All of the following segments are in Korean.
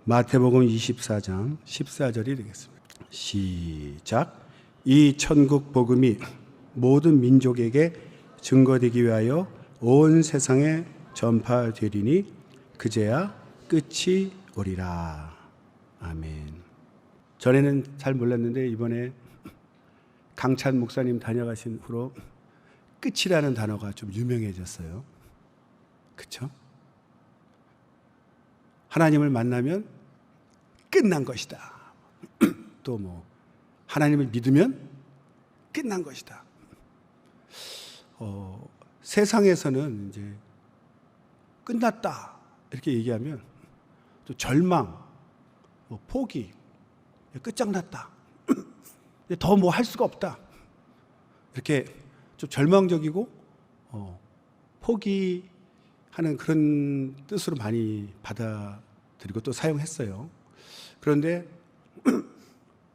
마태복음 24장 14절이 되겠습니다. 시작. 이 천국 복음이 모든 민족에게 증거되기 위하여 온 세상에 전파되리니 그제야 끝이 오리라. 아멘. 전에는 잘 몰랐는데 이번에 강찬 목사님 다녀가신 후로 끝이라는 단어가 좀 유명해졌어요. 그렇죠? 하나님을 만나면 끝난 것이다. 또 뭐 하나님을 믿으면 끝난 것이다. 세상에서는 이제 끝났다 이렇게 얘기하면 또 절망, 포기, 끝장났다. 더 뭐 할 수가 없다. 이렇게 좀 절망적이고 포기하는 그런 뜻으로 많이 받아들이고 또 사용했어요. 그런데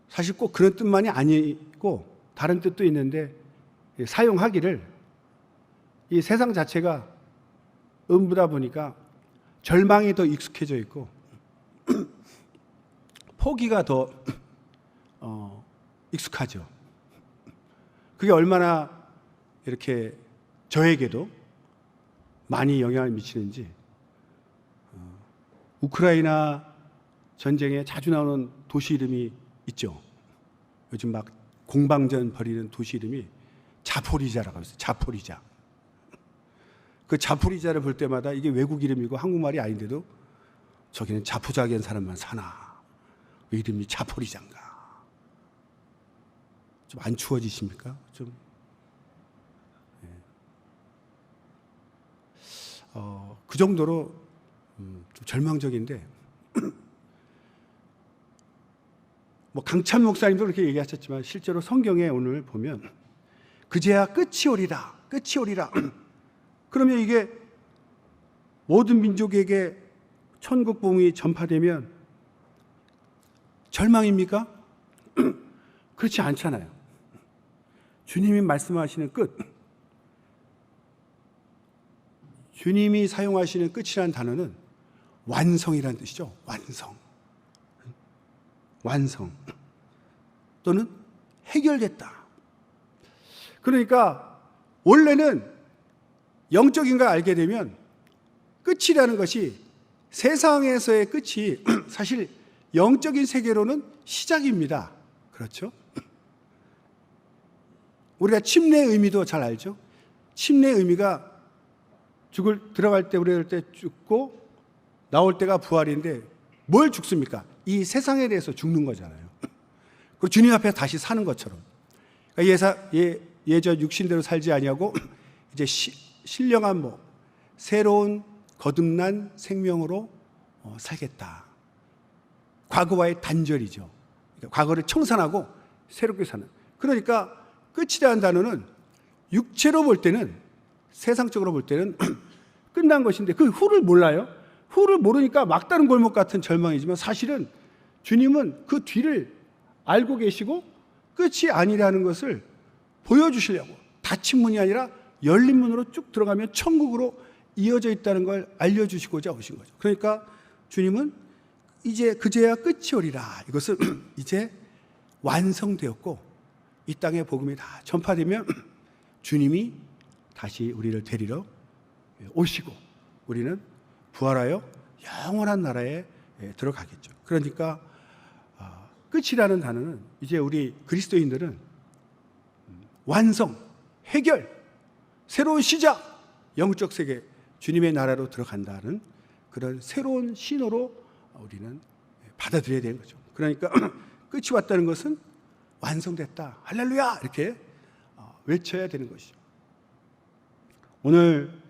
사실 꼭 그런 뜻만이 아니고 다른 뜻도 있는데 사용하기를 이 세상 자체가 음부다 보니까 절망이 더 익숙해져 있고 포기가 더 익숙하죠. 그게 얼마나 이렇게 저에게도 많이 영향을 미치는지 우크라이나 전쟁에 자주 나오는 도시 이름이 있죠. 요즘 막 공방전 벌이는 도시 이름이 자포리자라고 했어요. 자포리자. 그 자포리자를 볼 때마다 이게 외국 이름이고 한국말이 아닌데도 저기는 자포자기한 사람만 사나. 왜 이름이 자포리자인가. 좀 안 추워지십니까? 좀. 그 정도로 좀 절망적인데 뭐 강찬 목사님도 그렇게 얘기하셨지만 실제로 성경에 오늘 보면 그제야 끝이 오리라. 끝이 오리라. 그러면 이게 모든 민족에게 천국 복음이 전파되면 절망입니까? 그렇지 않잖아요. 주님이 말씀하시는 끝, 주님이 사용하시는 끝이라는 단어는 완성이라는 뜻이죠. 완성 또는 해결됐다. 그러니까 원래는 영적인 걸 알게 되면 끝이라는 것이 세상에서의 끝이 사실 영적인 세계로는 시작입니다. 그렇죠? 우리가 침례의 의미도 잘 알죠? 침례의 의미가 들어갈 때 우리 때 죽고 나올 때가 부활인데 뭘 죽습니까? 이 세상에 대해서 죽는 거잖아요. 그리고 주님 앞에 다시 사는 것처럼. 그러니까 예전 육신대로 살지 아니하고 이제 신령한 새로운 거듭난 생명으로 살겠다. 과거와의 단절이죠. 그러니까 과거를 청산하고 새롭게 사는. 그러니까 끝이라는 단어는 육체로 볼 때는 세상적으로 볼 때는 끝난 것인데 그 후를 몰라요. 후를 모르니까 막다른 골목 같은 절망이지만 사실은 주님은 그 뒤를 알고 계시고 끝이 아니라는 것을 보여주시려고 닫힌 문이 아니라 열린 문으로 쭉 들어가면 천국으로 이어져 있다는 걸 알려주시고자 오신 거죠. 그러니까 주님은 이제 그제야 끝이 오리라. 이것은 이제 완성되었고 이 땅의 복음이 다 전파되면 주님이 다시 우리를 데리러 오시고 우리는 부활하여 영원한 나라에 들어가겠죠. 그러니까 끝이라는 단어는 이제 우리 그리스도인들은 완성, 해결, 새로운 시작, 영적 세계, 주님의 나라로 들어간다는 그런 새로운 신호로 우리는 받아들여야 되는 거죠. 그러니까 끝이 왔다는 것은 완성됐다, 할렐루야 이렇게 외쳐야 되는 것이죠. 오늘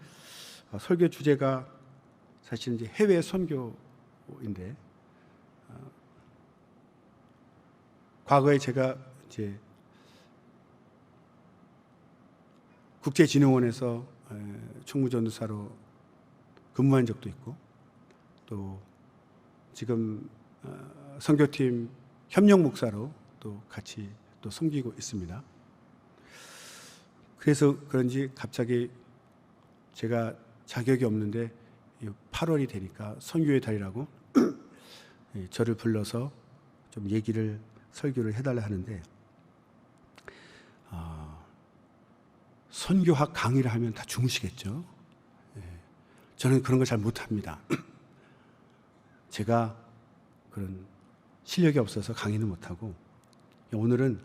설교 주제가 사실 이제 해외 선교인데 과거에 제가 이제 국제진흥원에서 총무전도사로 근무한 적도 있고 또 지금 선교팀 협력 목사로 또 같이 또 섬기고 있습니다. 그래서 그런지 갑자기 제가 자격이 없는데 8월이 되니까 선교의 달이라고 저를 불러서 좀 설교를 해달라 하는데, 선교학 강의를 하면 다 주무시겠죠. 저는 그런 걸 잘 못합니다. 제가 그런 실력이 없어서 강의는 못하고, 오늘은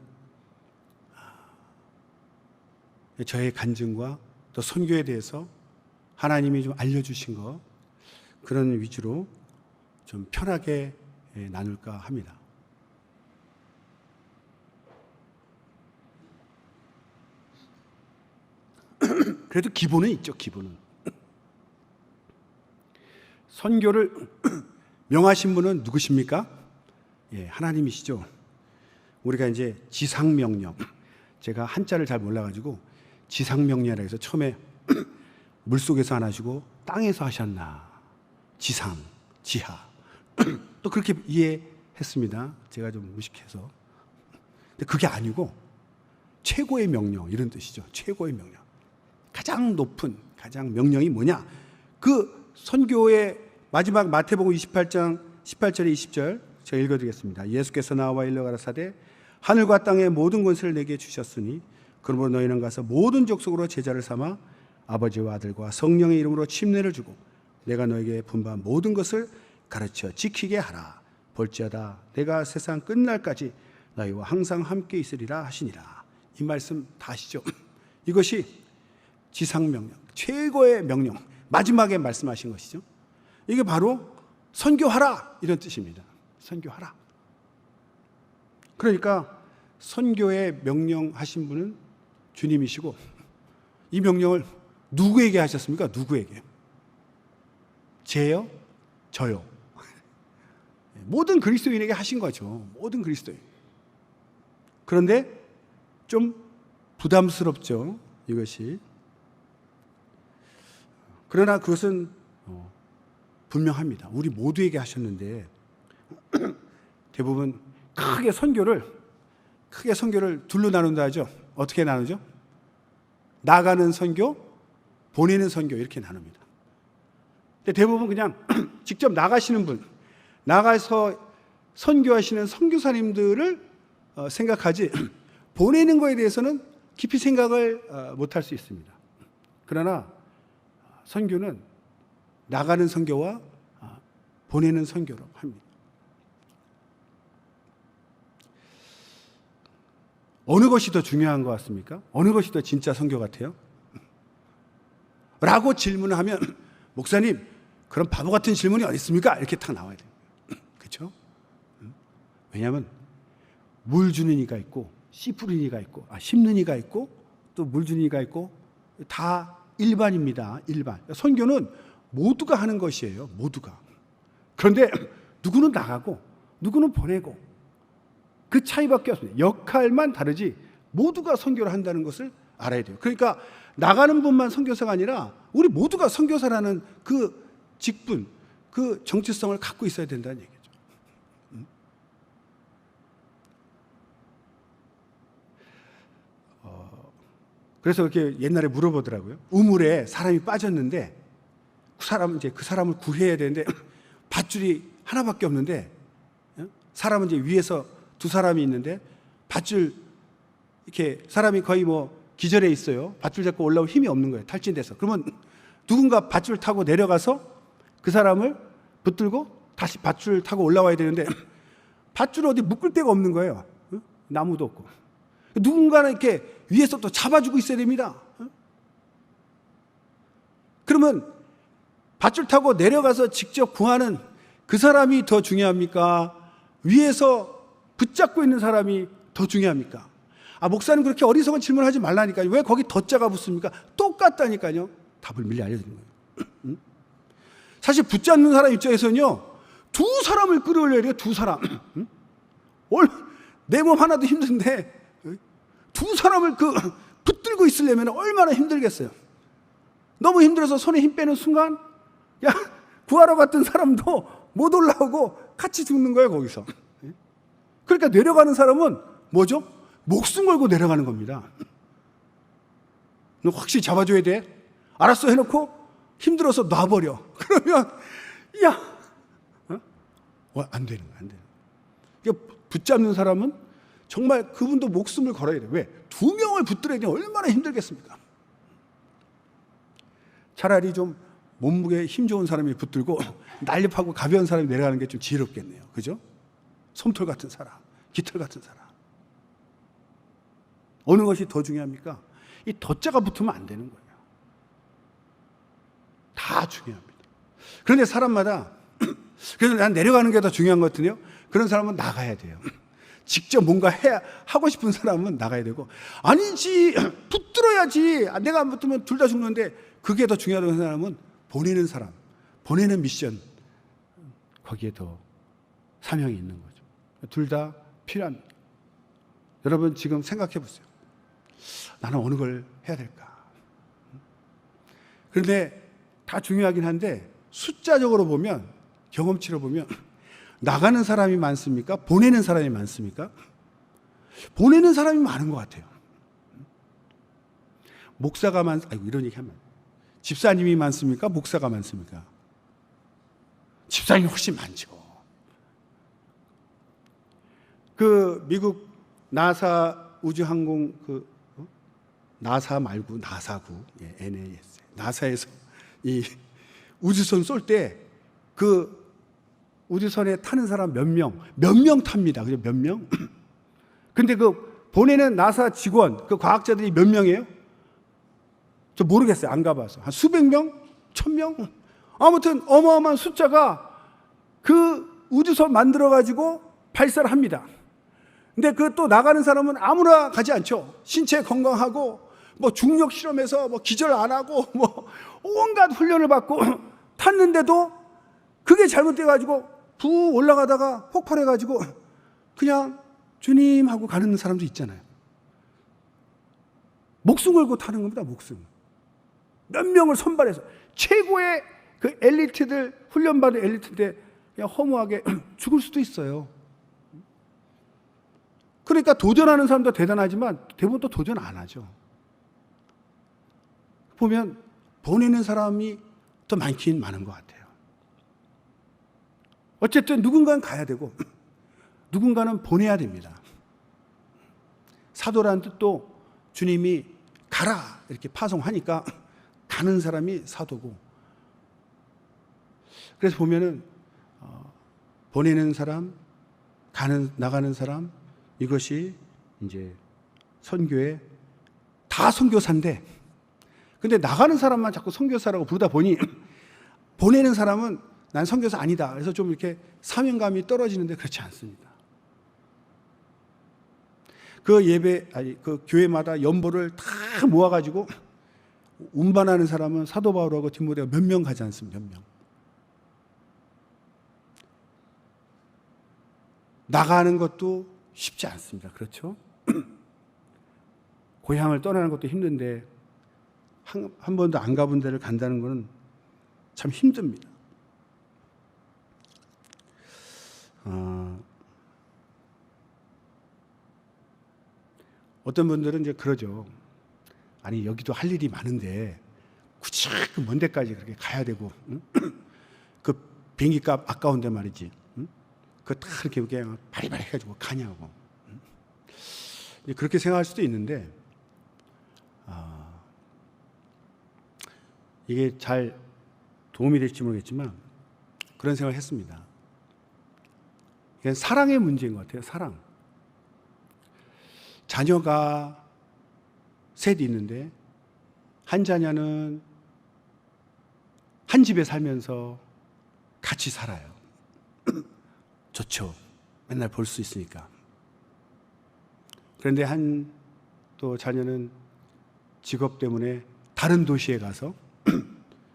저의 간증과 또 선교에 대해서 하나님이 좀 알려주신 것, 그런 위주로 좀 편하게 나눌까 합니다. 그래도 기본은 있죠, 기본은. 선교를 명하신 분은 누구십니까? 하나님이시죠. 우리가 이제 지상명령, 제가 한자를 잘 몰라가지고 지상명령이라 해서 처음에 물속에서 안 하시고 땅에서 하셨나, 지상, 지하 또 그렇게 이해했습니다. 제가 좀 무식해서. 근데 그게 아니고 최고의 명령, 이런 뜻이죠. 최고의 명령, 가장 높은 가장 명령이 뭐냐, 그 선교의 마지막 마태복음 28장 18절에 20절 제가 읽어드리겠습니다. 예수께서 나와 일러 가라사대 하늘과 땅의 모든 권세를 내게 주셨으니 그러므로 너희는 가서 모든 족속으로 제자를 삼아 아버지와 아들과 성령의 이름으로 침례를 주고 내가 너에게 분부한 모든 것을 가르쳐 지키게 하라. 볼지어다 내가 세상 끝날까지 너희와 항상 함께 있으리라 하시니라. 이 말씀 다 아시죠? 이것이 지상명령, 최고의 명령, 마지막에 말씀하신 것이죠. 이게 바로 선교하라, 이런 뜻입니다. 선교하라. 그러니까 선교에 명령하신 분은 주님이시고, 이 명령을 누구에게 하셨습니까? 누구에게? 제요? 저요? 모든 그리스도인에게 하신 거죠. 모든 그리스도인. 그런데 좀 부담스럽죠, 이것이. 그러나 그것은 분명합니다. 우리 모두에게 하셨는데, 대부분 크게 선교를 둘로 나눈다 하죠. 어떻게 나누죠? 나가는 선교, 보내는 선교, 이렇게 나눕니다. 근데 대부분 그냥 직접 나가시는 분, 나가서 선교하시는 선교사님들을 생각하지 보내는 거에 대해서는 깊이 생각을 못할 수 있습니다. 그러나 선교는 나가는 선교와 보내는 선교로 합니다. 어느 것이 더 중요한 것 같습니까? 어느 것이 더 진짜 선교 같아요? 라고 질문을 하면, 목사님, 그런 바보 같은 질문이 어디 있습니까? 이렇게 딱 나와야 돼요. 그렇죠? 왜냐하면 물 주는 이가 있고 씨 뿌리는 이가 있고 심는 이가 있고 또 물 주는 이가 있고, 다 일반입니다. 일반. 선교는 모두가 하는 것이에요. 모두가. 그런데 누구는 나가고 누구는 보내고, 그 차이밖에 없습니다. 역할만 다르지 모두가 선교를 한다는 것을 알아야 돼요. 그러니까 나가는 분만 선교사가 아니라 우리 모두가 선교사라는 그 직분, 그 정체성을 갖고 있어야 된다는 얘기죠. 그래서 이렇게 옛날에 물어보더라고요. 우물에 사람이 빠졌는데 그 사람을 구해야 되는데 밧줄이 하나밖에 없는데, 사람은 이제 위에서 두 사람이 있는데 밧줄, 이렇게 사람이 거의 기절해 있어요. 밧줄 잡고 올라올 힘이 없는 거예요. 탈진돼서. 그러면 누군가 밧줄 타고 내려가서 그 사람을 붙들고 다시 밧줄 타고 올라와야 되는데 밧줄 어디 묶을 데가 없는 거예요. 나무도 없고. 누군가는 이렇게 위에서 또 잡아주고 있어야 됩니다. 그러면 밧줄 타고 내려가서 직접 구하는 그 사람이 더 중요합니까? 위에서 붙잡고 있는 사람이 더 중요합니까? 목사님 그렇게 어리석은 질문하지 말라니까요. 왜 거기 덧자가 붙습니까? 똑같다니까요. 답을 미리 알려드리는 거예요. 사실 붙잡는 사람 입장에서는요, 두 사람을 끌어올려야 돼요. 두 사람. 내 몸 하나도 힘든데 두 사람을 붙들고 있으려면 얼마나 힘들겠어요. 너무 힘들어서 손에 힘 빼는 순간 구하러 갔던 사람도 못 올라오고 같이 죽는 거예요, 거기서. 그러니까 내려가는 사람은 뭐죠? 목숨 걸고 내려가는 겁니다. 너 확실히 잡아줘야 돼. 알았어 해놓고 힘들어서 놔버려. 그러면 안 되는 거야, 안 되는 거야. 붙잡는 사람은 정말 그분도 목숨을 걸어야 돼. 왜? 2명을 붙들어야 돼. 얼마나 힘들겠습니까? 차라리 좀 몸무게 힘 좋은 사람이 붙들고 날렵하고 가벼운 사람이 내려가는 게 좀 지혜롭겠네요. 그죠? 솜털 같은 사람, 깃털 같은 사람. 어느 것이 더 중요합니까? 이 덫자가 붙으면 안 되는 거예요. 다 중요합니다. 그런데 사람마다 그래서 난 내려가는 게 더 중요한 것 같은데요. 그런 사람은 나가야 돼요. 직접 뭔가 하고 싶은 사람은 나가야 되고, 아니지, 붙들어야지. 내가 안 붙으면 둘 다 죽는데, 그게 더 중요하다는 사람은 보내는 사람, 보내는 미션, 거기에 더 사명이 있는 거죠. 둘 다 필요합니다. 여러분 지금 생각해 보세요. 나는 어느 걸 해야 될까? 그런데 다 중요하긴 한데 숫자적으로 보면, 경험치로 보면 나가는 사람이 많습니까? 보내는 사람이 많습니까? 보내는 사람이 많은 것 같아요. 목사가 이런 얘기 하면 집사님이 많습니까? 목사가 많습니까? 집사님이 훨씬 많죠. 그 미국 나사 우주항공 나사 말고 나사구, NAS, 나사에서 이 우주선 쏠 때 그 우주선에 타는 사람 몇 명 탑니다. 그죠? 몇 명? 근데 그 보내는 나사 직원, 그 과학자들이 몇 명이에요? 저 모르겠어요. 안 가봐서. 한 수백 명? 1000명? 아무튼 어마어마한 숫자가 그 우주선 만들어가지고 발사를 합니다. 근데 그 또 나가는 사람은 아무나 가지 않죠. 신체 건강하고, 뭐 중력 실험에서 뭐 기절 안 하고, 뭐 온갖 훈련을 받고 탔는데도 그게 잘못돼가지고 부 올라가다가 폭발해가지고 그냥 주님 하고 가는 사람도 있잖아요. 목숨 걸고 타는 겁니다. 목숨. 몇 명을 선발해서 최고의 그 엘리트들, 훈련받은 엘리트인데 그냥 허무하게 죽을 수도 있어요. 그러니까 도전하는 사람도 대단하지만 대부분 또 도전 안 하죠. 보면 보내는 사람이 더 많긴 많은 것 같아요. 어쨌든 누군가는 가야 되고 누군가는 보내야 됩니다. 사도라는 뜻도 주님이 가라 이렇게 파송하니까 가는 사람이 사도고, 그래서 보면은 보내는 사람, 나가는 사람, 이것이 이제 선교의 다 선교사인데, 근데 나가는 사람만 자꾸 선교사라고 부르다 보니 보내는 사람은 난 선교사 아니다. 그래서 좀 이렇게 사명감이 떨어지는데 그렇지 않습니다. 그 교회마다 연보를 다 모아가지고 운반하는 사람은 사도 바울하고 디모데가 몇 명 가지 않습니다. 몇 명. 나가는 것도 쉽지 않습니다. 그렇죠? 고향을 떠나는 것도 힘든데 한 번도 안 가본 데를 간다는 것은 참 힘듭니다. 어떤 분들은 이제 그러죠. 아니 여기도 할 일이 많은데 굳이 그 먼 데까지 그렇게 가야 되고, 응? 그 비행기값 아까운데 말이지, 응? 그거 다 이렇게 그냥 바리바리 해가지고 가냐고, 응? 그렇게 생각할 수도 있는데 이게 잘 도움이 될지 모르겠지만 그런 생각을 했습니다. 이건 사랑의 문제인 것 같아요. 사랑. 자녀가 셋 있는데 한 자녀는 한 집에 살면서 같이 살아요. 좋죠. 맨날 볼 수 있으니까. 그런데 한 또 자녀는 직업 때문에 다른 도시에 가서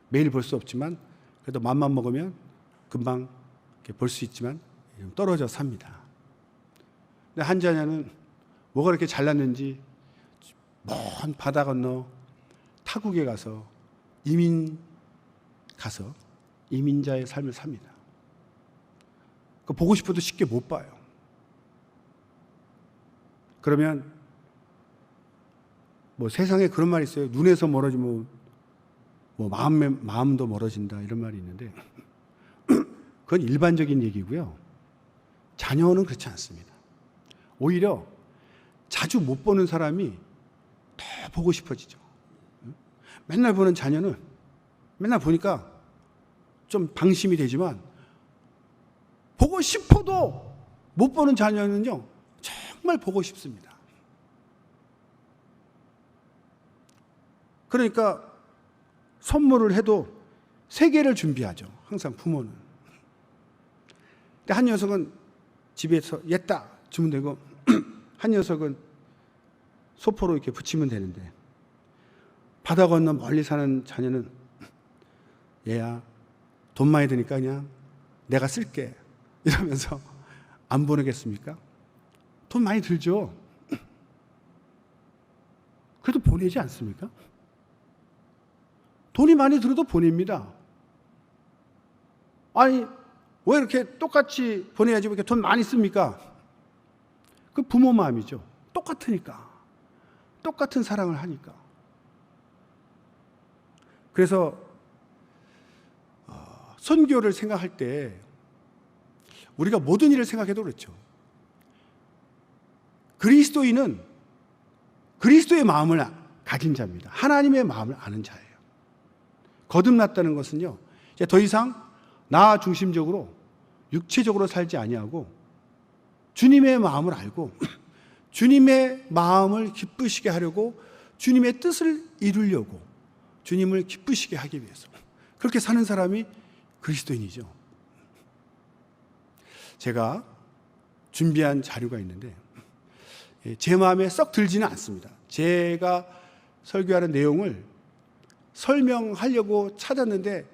매일 볼 수 없지만 그래도 맘만 먹으면 금방 볼 수 있지만 떨어져 삽니다. 근데 한 자녀는 뭐가 그렇게 잘났는지 먼 바다 건너 타국에 가서 이민자의 삶을 삽니다. 그 보고 싶어도 쉽게 못 봐요. 그러면 뭐 세상에 그런 말이 있어요. 눈에서 멀어지면 뭐 마음도 멀어진다 이런 말이 있는데 그건 일반적인 얘기고요. 자녀는 그렇지 않습니다. 오히려 자주 못 보는 사람이 더 보고 싶어지죠. 맨날 보는 자녀는 맨날 보니까 좀 방심이 되지만 보고 싶어도 못 보는 자녀는요, 정말 보고 싶습니다. 그러니까 선물을 해도 3개를 준비하죠. 항상 부모는. 근데 한 녀석은 집에서 옛다 주면 되고 한 녀석은 소포로 이렇게 붙이면 되는데, 바다 건너 멀리 사는 자녀는 얘야 돈 많이 드니까 그냥 내가 쓸게 이러면서 안 보내겠습니까? 돈 많이 들죠. 그래도 보내지 않습니까? 돈이 많이 들어도 보냅니다. 아니 왜 이렇게 똑같이 보내야지 왜 이렇게 돈 많이 씁니까? 그 부모 마음이죠. 똑같으니까. 똑같은 사랑을 하니까. 그래서 선교를 생각할 때 우리가 모든 일을 생각해도 그렇죠. 그리스도인은 그리스도의 마음을 가진 자입니다. 하나님의 마음을 아는 자예요. 거듭났다는 것은요, 이제 더 이상 나 중심적으로 육체적으로 살지 아니하고 주님의 마음을 알고 주님의 마음을 기쁘시게 하려고 주님의 뜻을 이루려고 주님을 기쁘시게 하기 위해서 그렇게 사는 사람이 그리스도인이죠. 제가 준비한 자료가 있는데 제 마음에 썩 들지는 않습니다. 제가 설교하는 내용을 설명하려고 찾았는데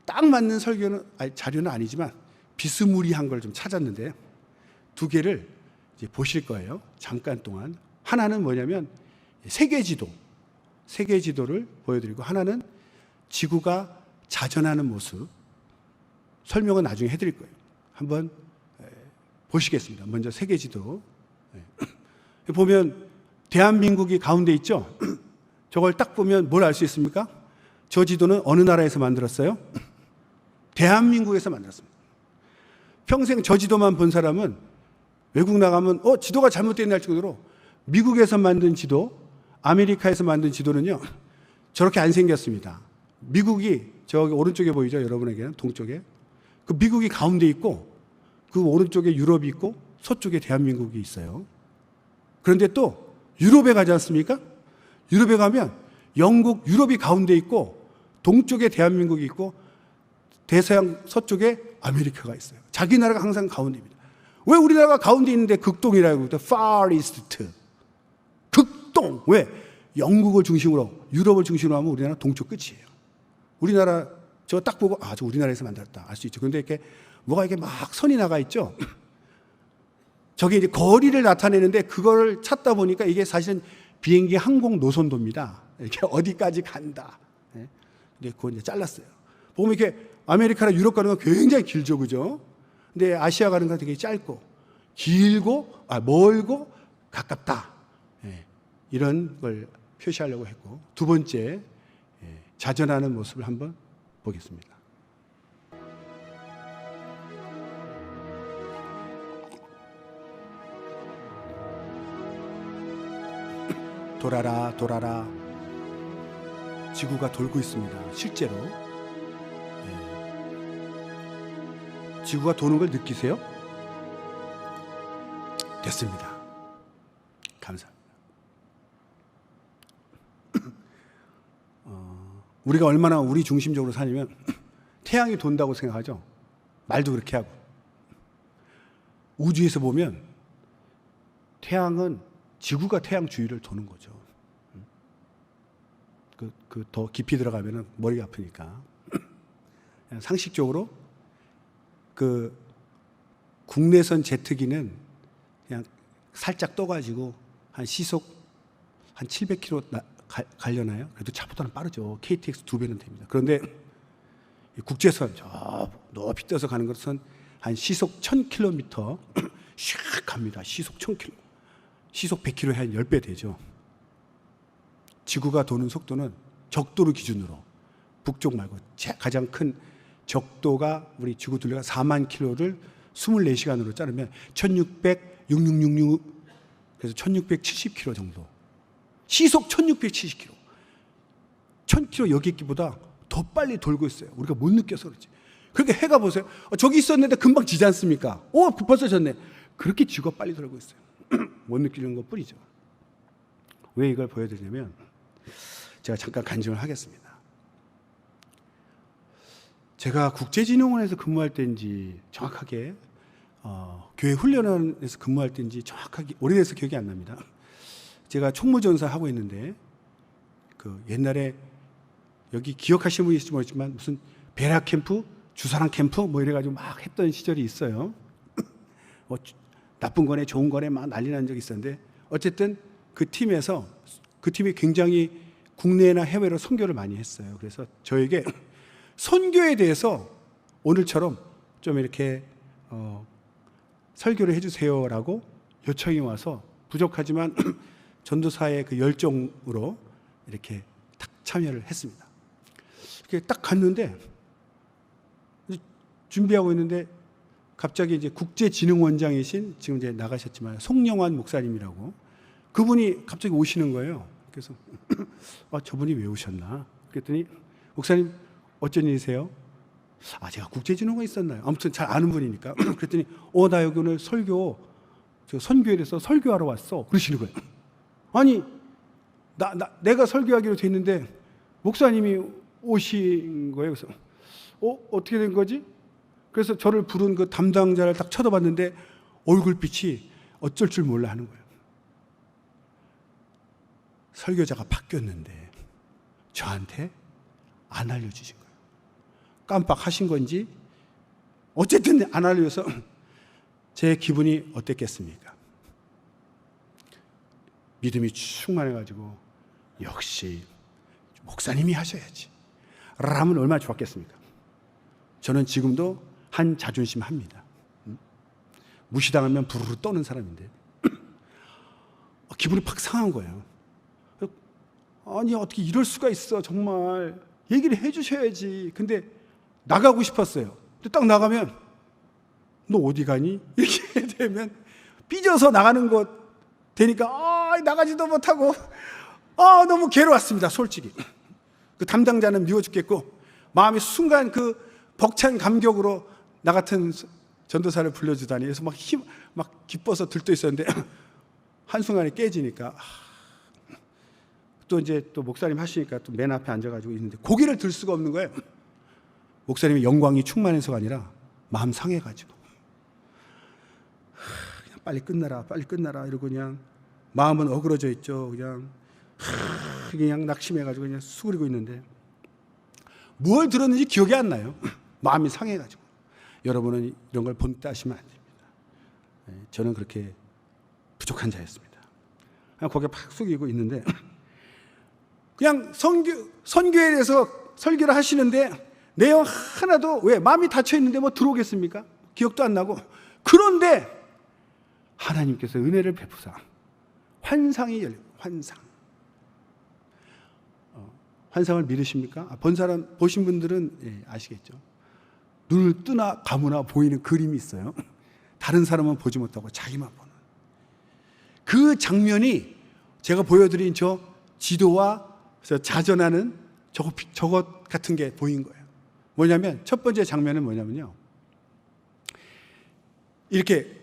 딱 맞는 자료는 아니지만 비스무리한 걸 좀 찾았는데 2개를 이제 보실 거예요. 잠깐 동안. 하나는 뭐냐면 세계 지도를 보여드리고, 하나는 지구가 자전하는 모습, 설명은 나중에 해드릴 거예요. 한번 보시겠습니다. 먼저 세계 지도. 보면 대한민국이 가운데 있죠. 저걸 딱 보면 뭘 알 수 있습니까? 저 지도는 어느 나라에서 만들었어요? 대한민국에서 만들었습니다. 평생 저 지도만 본 사람은 외국 나가면 지도가 잘못됐나 할 정도로 미국에서 만든 지도, 아메리카에서 만든 지도는요, 저렇게 안 생겼습니다. 미국이 저기 오른쪽에 보이죠? 여러분에게는 동쪽에. 그 미국이 가운데 있고 그 오른쪽에 유럽이 있고 서쪽에 대한민국이 있어요. 그런데 또 유럽에 가지 않습니까? 유럽에 가면 유럽이 가운데 있고 동쪽에 대한민국이 있고 대서양 서쪽에 아메리카가 있어요. 자기 나라가 항상 가운데입니다. 왜 우리나라가 가운데 있는데 극동이라고 그러죠? Far East. 극동. 왜? 영국을 중심으로, 유럽을 중심으로 하면 우리나라 동쪽 끝이에요. 우리나라 저 딱 보고 저 우리나라에서 만들었다 알 수 있죠. 그런데 이렇게 뭐가 이렇게 막 선이 나가 있죠. 저게 이제 거리를 나타내는데 그거를 찾다 보니까 이게 사실은 비행기 항공 노선도입니다. 이렇게 어디까지 간다. 근데 그거 이제 잘랐어요. 보면 이렇게 아메리카나 유럽 가는 건 굉장히 길죠, 그죠? 근데 아시아 가는 건 되게 짧고, 길고, 멀고, 가깝다. 이런 걸 표시하려고 했고, 2번째, 자전하는 모습을 한번 보겠습니다. 돌아라, 돌아라. 지구가 돌고 있습니다. 실제로. 지구가 도는 걸 느끼세요? 됐습니다. 감사합니다. 우리가 얼마나 우리 중심적으로 사냐면 태양이 돈다고 생각하죠. 말도 그렇게 하고. 우주에서 보면 태양은 지구가 태양 주위를 도는 거죠. 더 깊이 들어가면 머리가 아프니까. 상식적으로 국내선 제트기는 그냥 살짝 떠가지고 한 시속 한 700km 가려나요? 그래도 차보다는 빠르죠. KTX 2배는 됩니다. 그런데 국제선 저 높이 떠서 가는 것은 한 시속 1000km 샥 갑니다. 시속 1000km. 시속 100km에 한 10배 되죠. 지구가 도는 속도는 적도를 기준으로, 북쪽 말고 가장 큰 적도가 우리 지구 둘레가 4만 킬로를 24시간으로 자르면 1666 그래서 1670km 정도. 시속 1670km. 1000km 여객기보다 더 빨리 돌고 있어요. 우리가 못 느껴서 그렇지. 그러니까 해가 보세요. 저기 있었는데 금방 지지 않습니까? 벌써 졌네. 그렇게 지구가 빨리 돌고 있어요. 못 느끼는 것 뿐이죠. 왜 이걸 보여드리냐면 제가 잠깐 간증을 하겠습니다. 제가 국제진흥원에서 근무할 때인지 정확하게 교회 훈련원에서 근무할 때인지 정확하게 오래돼서 기억이 안 납니다. 제가 총무전사 하고 있는데 그 옛날에 여기 기억하시는 분이 있을지 모르지만 무슨 베라 캠프, 주사랑 캠프 뭐 이래가지고 막 했던 시절이 있어요. 뭐 나쁜 거네 좋은 거네 막 난리 난 적이 있었는데 어쨌든 그 팀이 굉장히 국내나 해외로 선교를 많이 했어요. 그래서 저에게 선교에 대해서 오늘처럼 좀 이렇게 설교를 해주세요라고 요청이 와서 부족하지만 전도사의 그 열정으로 이렇게 딱 참여를 했습니다. 이렇게 딱 갔는데 준비하고 있는데 갑자기 이제 국제진흥원장이신 지금 이제 나가셨지만 송영환 목사님이라고 그분이 갑자기 오시는 거예요. 그래서 저분이 왜 오셨나? 그랬더니 목사님 어쩐 일이세요? 제가 국제진흥원에 있었나요? 아무튼 잘 아는 분이니까. 그랬더니 나 여기 오늘 선교에 대해서 설교하러 왔어. 그러시는 거예요. 아니 내가 설교하기로 돼 있는데 목사님이 오신 거예요. 그래서 어떻게 된 거지? 그래서 저를 부른 그 담당자를 딱 쳐다봤는데 얼굴빛이 어쩔 줄 몰라 하는 거예요. 설교자가 바뀌었는데 저한테 안 알려주신 거예요. 깜빡하신 건지 어쨌든 안 알려서 제 기분이 어땠겠습니까? 믿음이 충만해가지고 역시 목사님이 하셔야지 라면 얼마나 좋았겠습니까? 저는 지금도 한 자존심 합니다. 무시당하면 부르르 떠는 사람인데 기분이 팍 상한 거예요. 아니 어떻게 이럴 수가 있어. 정말 얘기를 해주셔야지. 근데 나가고 싶었어요. 근데 딱 나가면 너 어디 가니? 이렇게 되면 삐져서 나가는 것 되니까 나가지도 못하고 너무 괴로웠습니다. 솔직히 그 담당자는 미워 죽겠고 마음이 순간 그 벅찬 감격으로 나 같은 전도사를 불러주다니 그래서 막 기뻐서 들떠 있었는데 한순간에 깨지니까 또 이제 또 목사님 하시니까 또 맨 앞에 앉아가지고 있는데 고개를 들 수가 없는 거예요. 목사님의 영광이 충만해서가 아니라 마음 상해가지고 그냥 빨리 끝나라 이러고 그냥 마음은 어그러져 있죠. 그냥 낙심해가지고 그냥 수그리고 있는데 뭘 들었는지 기억이 안 나요. 마음이 상해가지고. 여러분은 이런 걸 본따 하시면 안 됩니다. 저는 그렇게 부족한 자였습니다. 그냥 고개 팍 숙이고 있는데 그냥 선교에 대해서 설교를 하시는데 내용 하나도 왜 마음이 닫혀 있는데 뭐 들어오겠습니까? 기억도 안 나고. 그런데 하나님께서 은혜를 베푸사 환상이 열려요. 환상을 믿으십니까? 본 사람 보신 분들은 아시겠죠. 눈을 뜨나 감으나 보이는 그림이 있어요. 다른 사람은 보지 못하고 자기만 보는 그 장면이 제가 보여드린 저 지도와 자전하는 저것 같은 게 보인 거예요. 뭐냐면 첫 번째 장면은 뭐냐면요. 이렇게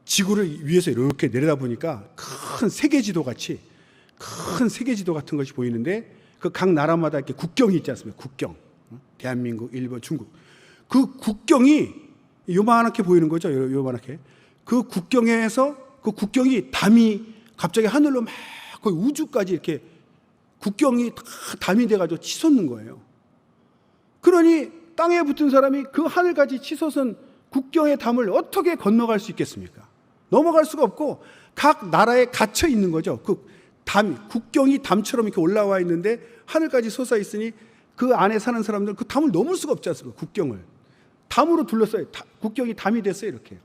지구를 위에서 이렇게 내려다보니까 큰 세계지도 같은 것이 보이는데 그 각 나라마다 이렇게 국경이 있지 않습니까? 국경. 대한민국, 일본, 중국. 그 국경이 요만하게 보이는 거죠. 요만하게. 그 국경이 담이 갑자기 하늘로 막 거의 우주까지 이렇게 국경이 다 담이 돼가지고 치솟는 거예요. 그러니 땅에 붙은 사람이 그 하늘까지 치솟은 국경의 담을 어떻게 건너갈 수 있겠습니까? 넘어갈 수가 없고 각 나라에 갇혀 있는 거죠. 그 국경이 담처럼 이렇게 올라와 있는데 하늘까지 솟아 있으니 그 안에 사는 사람들 그 담을 넘을 수가 없지 않습니까? 국경을. 담으로 둘러싸요. 국경이 담이 됐어요. 이렇게.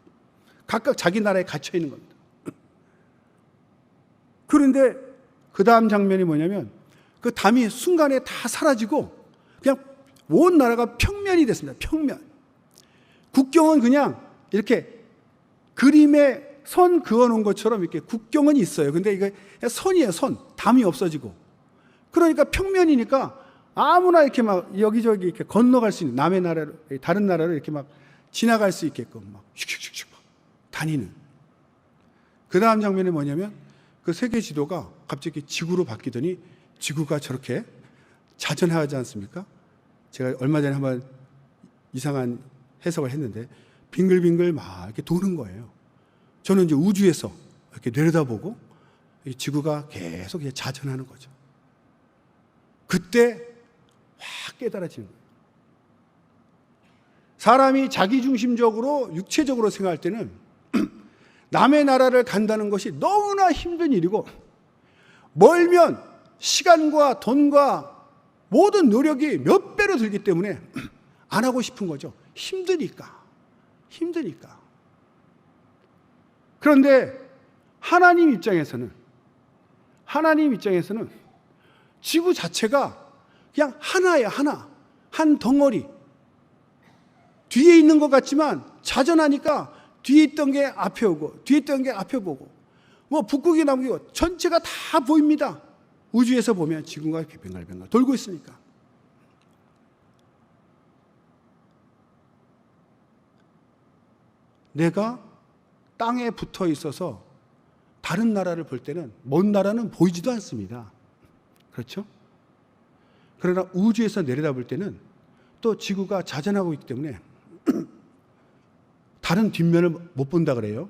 각각 자기 나라에 갇혀 있는 겁니다. 그런데 그 다음 장면이 뭐냐면 그 담이 순간에 다 사라지고 그냥 온 나라가 평면이 됐습니다. 평면. 국경은 그냥 이렇게 그림에 선 그어놓은 것처럼 이렇게 국경은 있어요. 근데 이게 선이에요, 선. 담이 없어지고. 그러니까 평면이니까 아무나 이렇게 막 여기저기 이렇게 건너갈 수 있는, 남의 나라로, 다른 나라로 이렇게 막 지나갈 수 있게끔 막 슉슉슉슉 다니는. 그 다음 장면이 뭐냐면 그 세계 지도가 갑자기 지구로 바뀌더니 지구가 저렇게 자전하지 않습니까? 제가 얼마 전에 한번 이상한 해석을 했는데 빙글빙글 막 이렇게 도는 거예요. 저는 이제 우주에서 이렇게 내려다보고 지구가 계속 자전하는 거죠. 그때 확 깨달아지는 거예요. 사람이 자기중심적으로 육체적으로 생각할 때는 남의 나라를 간다는 것이 너무나 힘든 일이고, 멀면 시간과 돈과 모든 노력이 몇 배로 들기 때문에 안 하고 싶은 거죠. 힘드니까. 그런데 하나님 입장에서는 지구 자체가 그냥 하나예요, 하나. 한 덩어리. 뒤에 있는 것 같지만 자전하니까 뒤에 있던 게 앞에 오고, 뒤에 있던 게 앞에 보고, 뭐 북극이 남기고 전체가 다 보입니다. 우주에서 보면 지구가 이렇게 뱅글뱅글 돌고 있으니까. 내가 땅에 붙어 있어서 다른 나라를 볼 때는 먼 나라는 보이지도 않습니다. 그렇죠? 그러나 우주에서 내려다볼 때는 또 지구가 자전하고 있기 때문에 다른 뒷면을 못 본다 그래요.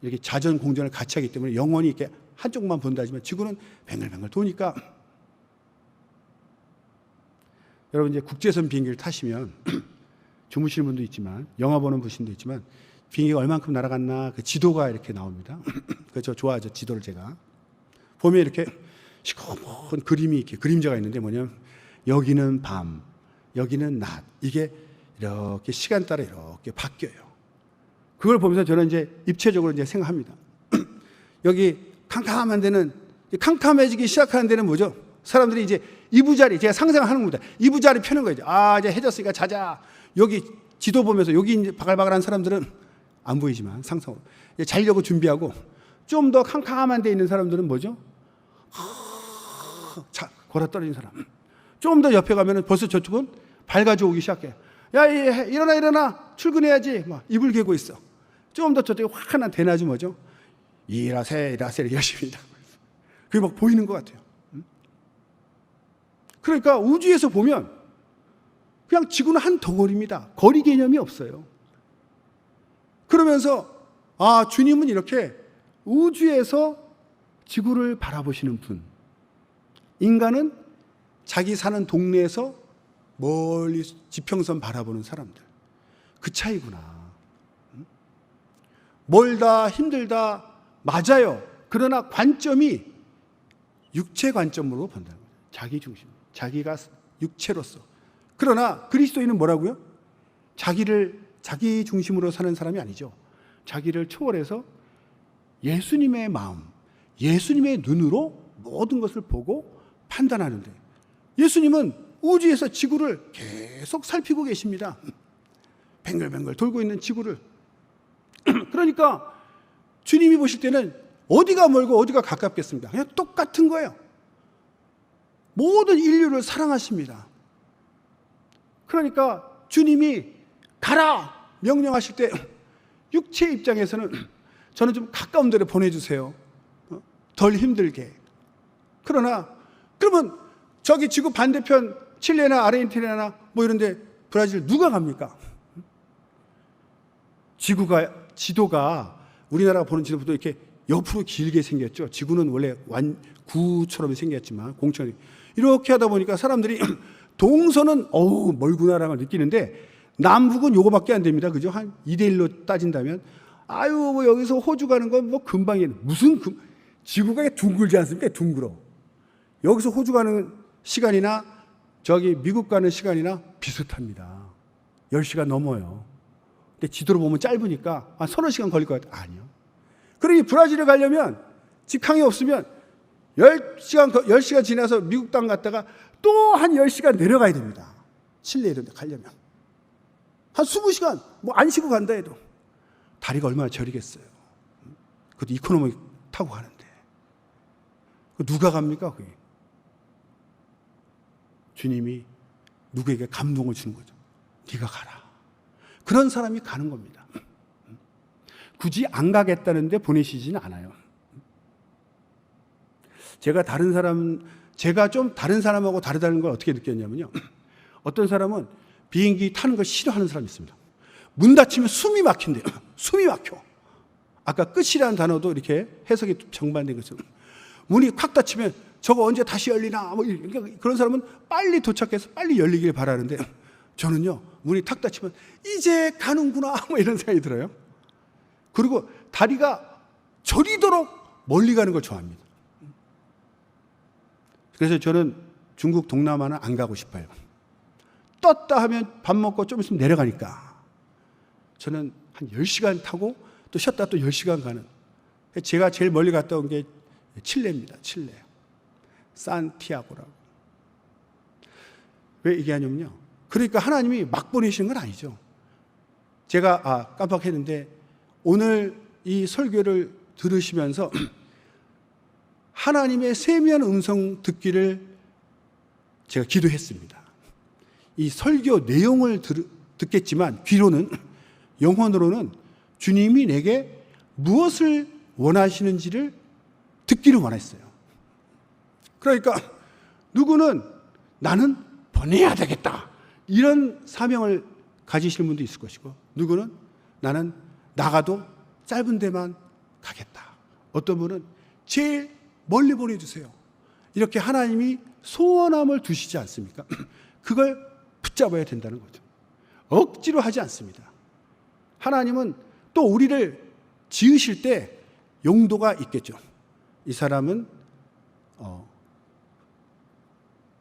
이렇게 자전 공전을 같이 하기 때문에 영원히 이렇게 한쪽만 본다지만 지구는 뱅글뱅글 도니까. 여러분 이제 국제선 비행기를 타시면 주무시는 분도 있지만 영화 보는 분도 있지만 비행기가 얼만큼 날아갔나 그 지도가 이렇게 나옵니다. 그저 좋아하죠. 지도를 제가 보면 이렇게 시커먼 그림이 이렇게 그림자가 있는데 뭐냐면 여기는 밤, 여기는 낮, 이게 이렇게 시간 따라 이렇게 바뀌어요. 그걸 보면서 저는 이제 입체적으로 이제 생각합니다. 여기 캄캄한 데는, 캄캄해지기 시작하는 데는 뭐죠? 사람들이 이제 이부자리, 제가 상상하는 겁니다. 이부자리 펴는 거죠. 아, 이제 해졌으니까 자자. 여기 지도 보면서 여기 이제 바글바글한 사람들은 안 보이지만 상상으로 자려고 준비하고, 좀 더 캄캄한 데 있는 사람들은 뭐죠? 자, 걸어 떨어진 사람. 좀 더 옆에 가면은 벌써 저쪽은 밝아져 오기 시작해. 야, 일어나, 출근해야지. 막 이불 개고 있어. 좀 더 저쪽에 환한 대낮이 뭐죠? 일하세 열심히 일하고 있어. 그게 막 보이는 것 같아요. 그러니까 우주에서 보면 그냥 지구는 한 덩어리입니다. 거리 개념이 없어요. 그러면서 아, 주님은 이렇게 우주에서 지구를 바라보시는 분. 인간은 자기 사는 동네에서 멀리 지평선 바라보는 사람들. 그 차이구나. 멀다, 힘들다, 맞아요. 그러나 관점이 육체 관점으로 본다는 거예요. 자기 중심. 자기가 육체로서. 그러나 그리스도인은 뭐라고요? 자기 중심으로 사는 사람이 아니죠. 자기를 초월해서 예수님의 마음, 예수님의 눈으로 모든 것을 보고 판단하는데, 예수님은 우주에서 지구를 계속 살피고 계십니다. 뱅글뱅글 돌고 있는 지구를. 그러니까 주님이 보실 때는 어디가 멀고 어디가 가깝겠습니다. 그냥 똑같은 거예요. 모든 인류를 사랑하십니다. 그러니까 주님이 가라 명령하실 때 육체 입장에서는 저는 좀 가까운 데로 보내주세요. 덜 힘들게. 그러면 저기 지구 반대편 칠레나 아르헨티나나 뭐 이런 데 브라질 누가 갑니까? 지도가 우리나라가 보는 지도보다 이렇게 옆으로 길게 생겼죠. 지구는 원래 구처럼 생겼지만 공처럼 이렇게 하다 보니까 사람들이 동서는 멀구나라는 걸 느끼는데 남북은 요거밖에 안 됩니다. 그죠? 한 2대1로 따진다면 뭐 여기서 호주 가는 건 뭐 금방이에요. 지구가 둥글지 않습니까? 둥글어. 여기서 호주 가는 시간이나 저기 미국 가는 시간이나 비슷합니다. 10시간 넘어요. 근데 지도로 보면 짧으니까 서너 시간 걸릴 것 같아요. 아니요. 그러니 브라질에 가려면 직항이 없으면 10시간 지나서 미국 땅 갔다가 또 한 10시간 내려가야 됩니다. 칠레 이런 데 가려면. 한 20시간 뭐 안 쉬고 간다 해도. 다리가 얼마나 저리겠어요. 그것도 이코노미 타고 가는데. 누가 갑니까? 그게? 주님이 누구에게 감동을 주는 거죠. 네가 가라. 그런 사람이 가는 겁니다. 굳이 안 가겠다는데 보내시지는 않아요. 제가 좀 다른 사람하고 다르다는 걸 어떻게 느꼈냐면요. 어떤 사람은 비행기 타는 걸 싫어하는 사람이 있습니다. 문 닫히면 숨이 막힌대요. 숨이 막혀. 아까 끝이라는 단어도 이렇게 해석이 정반된 것처럼 문이 콱 닫히면 저거 언제 다시 열리나 뭐 그런 사람은 빨리 도착해서 빨리 열리길 바라는데 저는요 문이 탁 닫히면 이제 가는구나 뭐 이런 생각이 들어요. 그리고 다리가 저리도록 멀리 가는 걸 좋아합니다. 그래서 저는 중국 동남아는 안 가고 싶어요. 떴다 하면 밥 먹고 좀 있으면 내려가니까 저는 한 10시간 타고 또 쉬었다 또 10시간 가는, 제가 제일 멀리 갔다 온 게 칠레입니다. 칠레. 산티아고라고. 왜 얘기하냐면요. 그러니까 하나님이 막 보내시는 건 아니죠. 제가 깜빡했는데 오늘 이 설교를 들으시면서 하나님의 세미한 음성 듣기를 제가 기도했습니다. 이 설교 내용을 듣겠지만 귀로는, 영혼으로는 주님이 내게 무엇을 원하시는지를 듣기를 원했어요. 그러니까 누구는 나는 보내야 되겠다 이런 사명을 가지실 분도 있을 것이고, 누구는 나는 나가도 짧은 데만 가겠다. 어떤 분은 제일 멀리 보내주세요. 이렇게 하나님이 소원함을 두시지 않습니까? 그걸 붙잡아야 된다는 거죠. 억지로 하지 않습니다. 하나님은 또 우리를 지으실 때 용도가 있겠죠. 이 사람은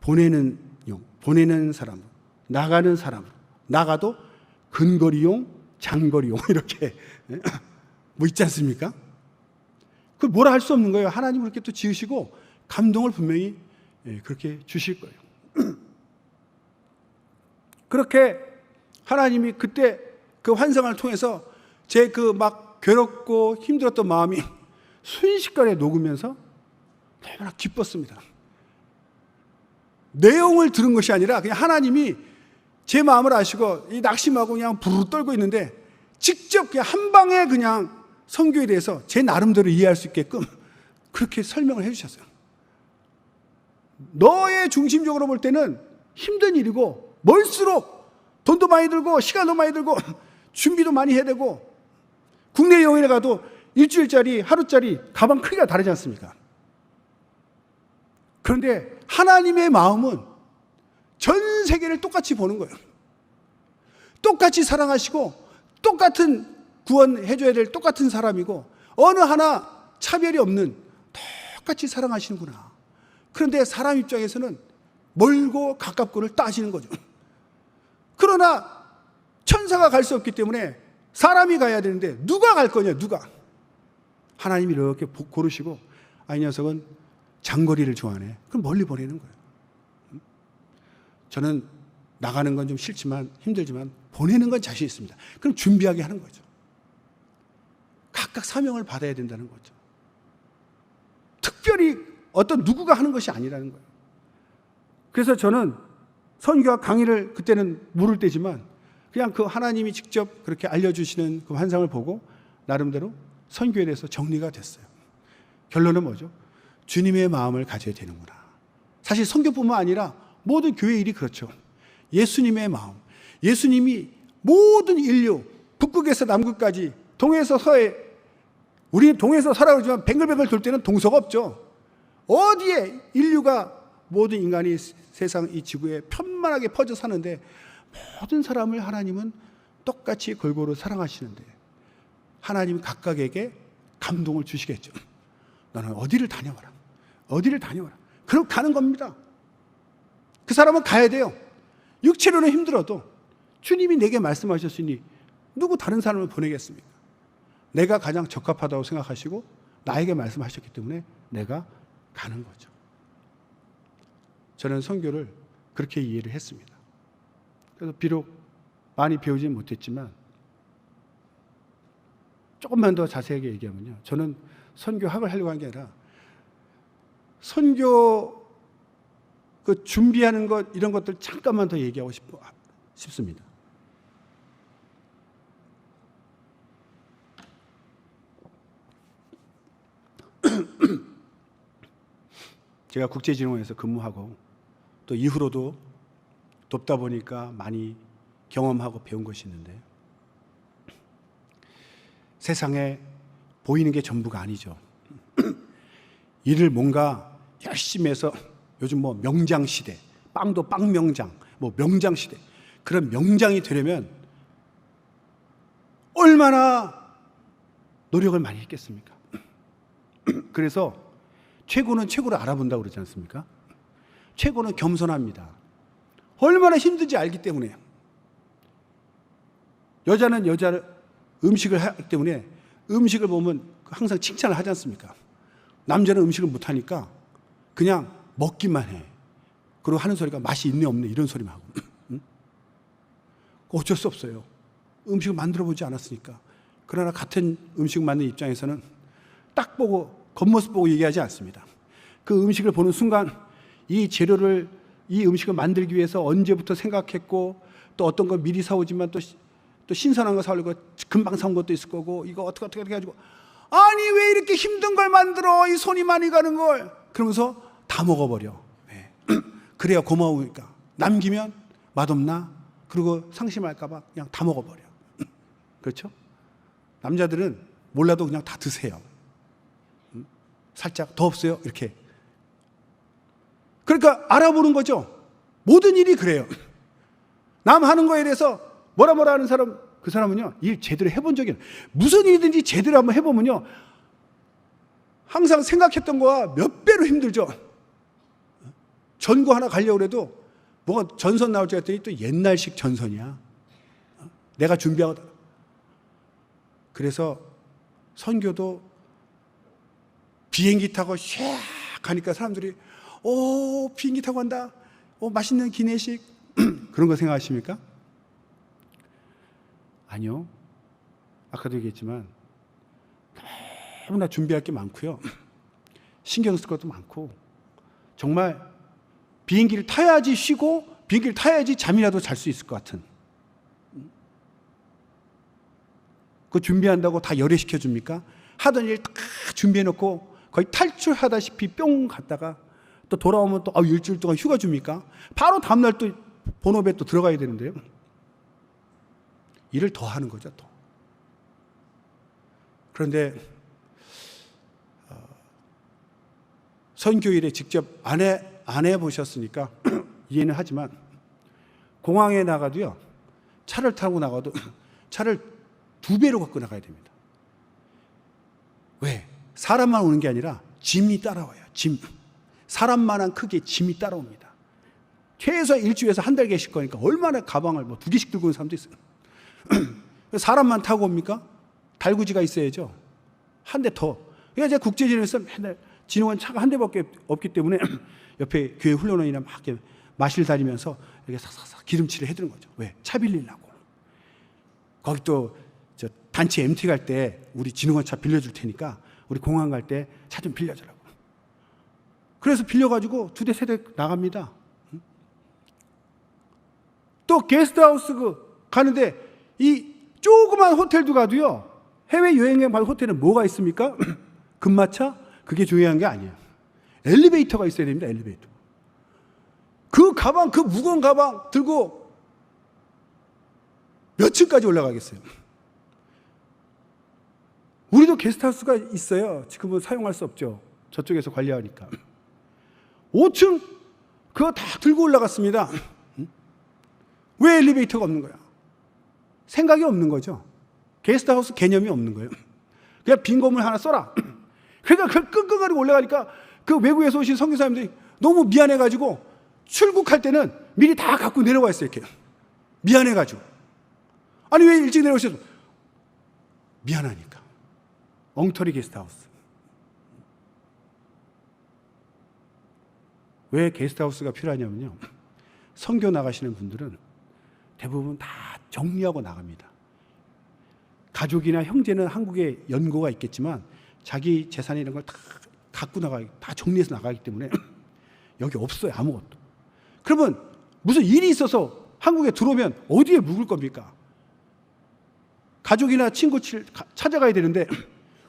보내는 용, 보내는 사람, 나가는 사람, 나가도 근거리용, 장거리용 이렇게 뭐 있지 않습니까? 그걸 뭐라 할 수 없는 거예요. 하나님은 그렇게 또 지으시고 감동을 분명히 그렇게 주실 거예요. 그렇게 하나님이 그때 그 환상을 통해서 제 그 막 괴롭고 힘들었던 마음이 순식간에 녹으면서 얼마나 기뻤습니다. 내용을 들은 것이 아니라 그냥 하나님이 제 마음을 아시고 이 낙심하고 그냥 부르르 떨고 있는데 직접 그냥 한 방에 그냥 선교에 대해서 제 나름대로 이해할 수 있게끔 그렇게 설명을 해주셨어요. 너의 중심적으로 볼 때는 힘든 일이고 멀수록 돈도 많이 들고 시간도 많이 들고 준비도 많이 해야 되고 국내 여행에 가도 일주일짜리 하루짜리 가방 크기가 다르지 않습니까? 그런데 하나님의 마음은 전 세계를 똑같이 보는 거예요. 똑같이 사랑하시고 똑같은 구원해 줘야 될 똑같은 사람이고 어느 하나 차별이 없는 똑같이 사랑하시는구나. 그런데 사람 입장에서는 멀고 가깝고를 따지는 거죠. 그러나 천사가 갈 수 없기 때문에 사람이 가야 되는데 누가 갈 거냐, 누가? 하나님이 이렇게 고르시고 이 녀석은 장거리를 좋아하네. 그럼 멀리 보내는 거예요. 저는 나가는 건 좀 싫지만 힘들지만 보내는 건 자신 있습니다. 그럼 준비하게 하는 거죠. 각각 사명을 받아야 된다는 거죠. 특별히 어떤 누구가 하는 것이 아니라는 거예요. 그래서 저는 선교와 강의를 그때는 물을 때지만 그냥 그 하나님이 직접 그렇게 알려주시는 그 환상을 보고 나름대로 선교에 대해서 정리가 됐어요. 결론은 뭐죠? 주님의 마음을 가져야 되는구나. 사실 선교뿐만 아니라 모든 교회 일이 그렇죠. 예수님의 마음. 예수님이 모든 인류, 북극에서 남극까지, 동에서 서해, 우리 동에서 서라고 그러지만 뱅글뱅글 돌 때는 동서가 없죠. 어디에 인류가, 모든 인간이 세상 이 지구에 편만하게 퍼져 사는데 모든 사람을 하나님은 똑같이 골고루 사랑하시는데 하나님 각각에게 감동을 주시겠죠. 너는 어디를 다녀와라. 어디를 다녀와라. 그럼 가는 겁니다. 그 사람은 가야 돼요. 육체로는 힘들어도 주님이 내게 말씀하셨으니 누구 다른 사람을 보내겠습니까? 내가 가장 적합하다고 생각하시고 나에게 말씀하셨기 때문에 내가 가는 거죠. 저는 선교를 그렇게 이해를 했습니다. 그래서 비록 많이 배우지는 못했지만 조금만 더 자세하게 얘기하면요. 저는 선교학을 하려고 한 게 아니라 선교 그 준비하는 것 이런 것들 잠깐만 더 얘기하고 싶습니다. 제가 국제진흥원에서 근무하고 또 이후로도 돕다 보니까 많이 경험하고 배운 것이 있는데, 세상에 보이는 게 전부가 아니죠. 일을 뭔가 열심히 해서, 요즘 뭐 명장 시대, 빵도 빵 명장, 뭐 명장 시대, 그런 명장이 되려면 얼마나 노력을 많이 했겠습니까? 그래서 최고는 최고를 알아본다고 그러지 않습니까? 최고는 겸손합니다. 얼마나 힘든지 알기 때문에. 여자는 여자를 음식을 하기 때문에 음식을 보면 항상 칭찬을 하지 않습니까? 남자는 음식을 못하니까 그냥 먹기만 해. 그리고 하는 소리가 맛이 있네 없네 이런 소리만 하고. 어쩔 수 없어요. 음식을 만들어 보지 않았으니까. 그러나 같은 음식 만드는 입장에서는 딱 보고 겉모습 보고 얘기하지 않습니다. 그 음식을 보는 순간 이 재료를, 이 음식을 만들기 위해서 언제부터 생각했고, 또 어떤 거 미리 사오지만 또 신선한 거 사오려고 금방 사온 것도 있을 거고, 이거 어떻게 해가지고, 아니 왜 이렇게 힘든 걸 만들어, 이 손이 많이 가는 걸, 그러면서 다 먹어버려. 네. 그래야 고마우니까. 남기면 맛없나? 그리고 상심할까 봐 그냥 다 먹어버려. 그렇죠? 남자들은 몰라도 그냥 다 드세요. 살짝 더 없어요? 이렇게. 그러니까 알아보는 거죠. 모든 일이 그래요. 남 하는 거에 대해서 뭐라 하는 사람, 그 사람은요, 일 제대로 해본 적이 없어요. 무슨 일이든지 제대로 한번 해보면요, 항상 생각했던 거와 몇 배로 힘들죠. 전구 하나 가려고 해도 뭐가 전선 나올 줄 알았더니 또 옛날식 전선이야. 내가 준비하고. 그래서 선교도 비행기 타고 샥 가니까 사람들이 오, 비행기 타고 간다. 오, 맛있는 기내식. 그런 거 생각하십니까? 아니요. 아까도 얘기했지만 너무나 준비할 게 많고요. 신경 쓸 것도 많고, 정말 비행기를 타야지 쉬고 비행기를 타야지 잠이라도 잘 수 있을 것 같은, 그거 준비한다고 다 열애시켜 줍니까? 하던 일 다 준비해놓고 거의 탈출하다시피 뿅 갔다가 또 돌아오면 또 일주일 동안 휴가 줍니까? 바로 다음날 또 본업에 또 들어가야 되는데요. 일을 더 하는 거죠, 또. 그런데 선교일에 직접 안 해보셨으니까 이해는 하지만, 공항에 나가도요, 차를 타고 나가도 차를 2배로 갖고 나가야 됩니다. 왜? 사람만 오는 게 아니라 짐이 따라와요. 짐. 사람만한 크기의 짐이 따라옵니다. 최소 일주일에서 한 달 계실 거니까 얼마나 가방을 뭐 2개씩 들고 오는 사람도 있어요. 사람만 타고 옵니까? 달구지가 있어야죠. 한 대 더. 그러니까 제가 국제진흥에서 맨날 진흥원 차가 한 대밖에 없기 때문에 옆에 교회 훈련원이나 막 이렇게 마실 다니면서 이렇게 싹싹싹 기름칠을 해드는 거죠. 왜? 차 빌리려고. 거기 또 저 단체 MT 갈 때 우리 진흥원 차 빌려줄 테니까 우리 공항 갈 때 차 좀 빌려주라고. 그래서 빌려가지고 2대 3대 나갑니다. 또 게스트하우스 가는데 이 조그만 호텔도 가도요, 해외여행에 가는 호텔은 뭐가 있습니까? 금마차? 그게 중요한 게 아니에요. 엘리베이터가 있어야 됩니다. 엘리베이터. 그 가방, 그 무거운 가방 들고 몇 층까지 올라가겠어요? 우리도 게스트하우스가 있어요. 지금은 사용할 수 없죠. 저쪽에서 관리하니까. 5층 그거 다 들고 올라갔습니다. 왜 엘리베이터가 없는 거야? 생각이 없는 거죠. 게스트하우스 개념이 없는 거예요. 그냥 빈 건물 하나 써라. 그러니까 그걸 끙끙거리고 올라가니까 그 외국에서 오신 선교사님들이 너무 미안해가지고 출국할 때는 미리 다 갖고 내려와 있어요. 이렇게 미안해가지고. 아니 왜 일찍 내려오셔서? 미안하니까. 엉터리 게스트하우스. 왜 게스트하우스가 필요하냐면요, 선교 나가시는 분들은 대부분 다 정리하고 나갑니다. 가족이나 형제는 한국에 연고가 있겠지만 자기 재산 이런 걸 다 갖고 다 정리해서 나가기 때문에 여기 없어요, 아무것도. 그러면 무슨 일이 있어서 한국에 들어오면 어디에 묵을 겁니까? 가족이나 친구 찾아가야 되는데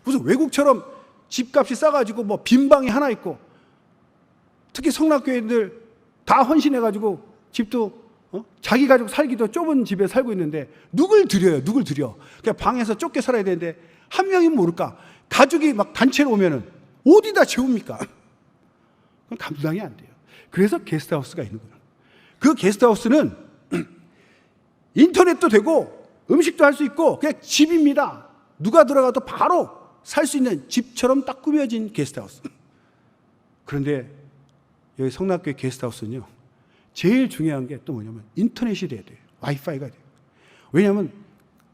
무슨 외국처럼 집값이 싸가지고 뭐 빈방이 하나 있고, 특히 성락교회들 다 헌신해가지고 집도 자기 가족 살기도 좁은 집에 살고 있는데 누굴 들여요? 누굴 들여? 그냥 방에서 좁게 살아야 되는데 한 명이면 모를까? 가족이 막 단체로 오면은 어디다 재웁니까? 그건 감당이 안 돼요. 그래서 게스트하우스가 있는 거예요. 그 게스트하우스는 인터넷도 되고 음식도 할 수 있고 그냥 집입니다. 누가 들어가도 바로 살 수 있는 집처럼 딱 꾸며진 게스트하우스. 그런데 여기 성락교회 게스트하우스는요, 제일 중요한 게 또 뭐냐면 인터넷이 돼야 돼요. 와이파이가 돼요. 왜냐하면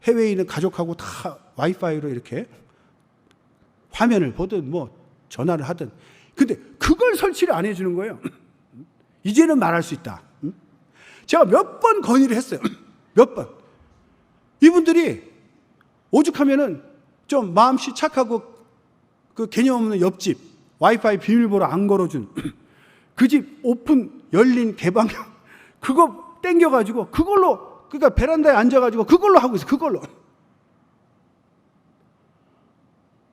해외에 있는 가족하고 다 와이파이로 이렇게 화면을 보든 뭐 전화를 하든. 근데 그걸 설치를 안 해주는 거예요. 이제는 말할 수 있다. 제가 몇 번 건의를 했어요. 몇 번. 이분들이 오죽하면은 좀 마음씨 착하고 그 개념 없는 옆집 와이파이 비밀번호 안 걸어준 그 집 오픈 열린 개방형 그거 땡겨가지고 그걸로, 그러니까 베란다에 앉아가지고 그걸로 하고 있어요. 그걸로.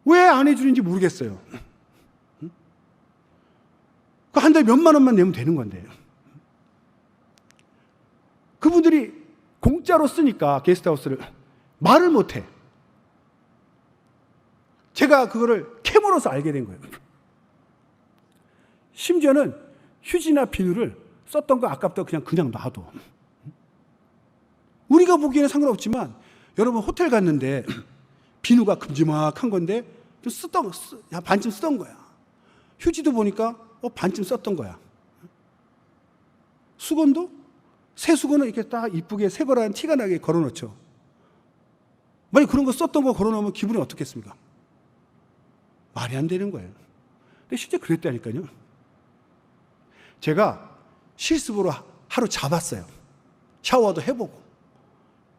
왜 안 해주는지 모르겠어요. 그 한 달에 몇만 원만 내면 되는 건데. 그분들이 공짜로 쓰니까 게스트하우스를 말을 못해. 제가 그거를 캐물어서 알게 된 거예요. 심지어는 휴지나 비누를 썼던 거 아깝다고 그냥 놔둬. 우리가 보기에는 상관없지만 여러분 호텔 갔는데 비누가 큼지막한 건데 반쯤 쓰던 거야. 휴지도 보니까 반쯤 썼던 거야. 수건도 새 수건은 이렇게 딱 이쁘게 새 거라는 티가 나게 걸어놓죠. 만약 그런 거 썼던 거 걸어놓으면 기분이 어떻겠습니까? 말이 안 되는 거예요. 근데 실제 그랬다니까요. 제가 실습으로 하루 잡았어요. 샤워도 해보고